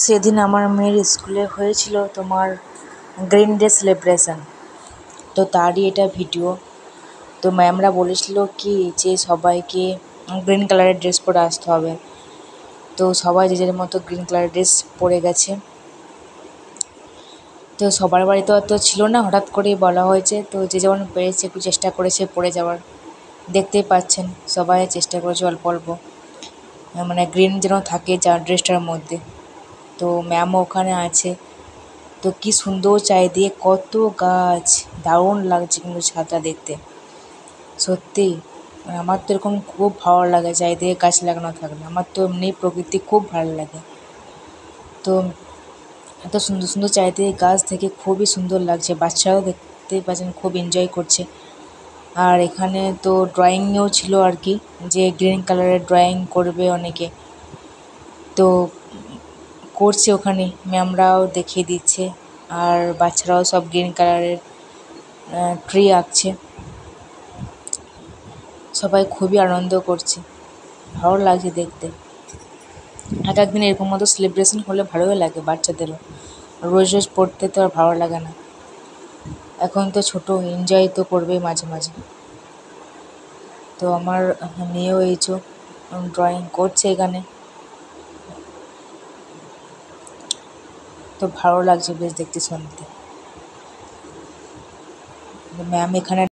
সেদিন আমার মেয়ের স্কুলে হয়েছিল তোমার গ্রিন ডে সেলিব্রেশন, তো তারই এটা ভিডিও। তো ম্যামরা বলেছিল কি যে সবাইকে গ্রিন কালারের ড্রেস পরে আসতে হবে। তো সবাই যে যার মতো গ্রিন কালারের ড্রেস পরে গেছে। তো সবার বাড়িতে অতো ছিল না, হঠাৎ করেই বলা হয়েছে। তো যে যেমন পেরেছে একটু চেষ্টা করেছে পরে যাওয়ার। দেখতেই পাচ্ছেন সবাই চেষ্টা করেছে অল্প অল্প, মানে গ্রিন যেন থাকে যা ড্রেসটার মধ্যে। তো ম্যামও ওখানে আছে। তো কি সুন্দর চারিদিকে কত গাছ, দারুণ লাগছে কিন্তু ছাদটা দেখতে। সত্যি আমার তো এরকম খুব ভালো লাগে চারিদিকে গাছ লাগানো থাকলে। আমার তো এমনি প্রকৃতি খুব ভালো লাগে। তো এত সুন্দর সুন্দর চারিদিকে গাছ দেখে খুবই সুন্দর লাগছে। বাচ্চারাও দেখতেই পাচ্ছেন খুব এনজয় করছে। আর এখানে তো ড্রয়িংও ছিল আর কি, যে গ্রিন কালারের ড্রয়িং করবে অনেকে। তো করছে ওখানে, ম্যামরাও দেখিয়ে দিচ্ছে। আর বাচ্চারাও সব গ্রিন কালারের ট্রি আঁকছে। সবাই খুবই আনন্দ করছে, ভালো লাগছে দেখতে। এক একদিন এরকম মতো সেলিব্রেশন হলে ভালোই লাগে বাচ্চাদেরও। রোজ রোজ পড়তে তো আর ভালো লাগে না। এখন তো ছোটো, এনজয় তো করবেই মাঝে মাঝে। তো আমার মেয়েও এই যে ড্রয়িং করছে এখানে। তো ভালো লাগছে বেশ দেখতে শুনতে। ম্যাম এখানে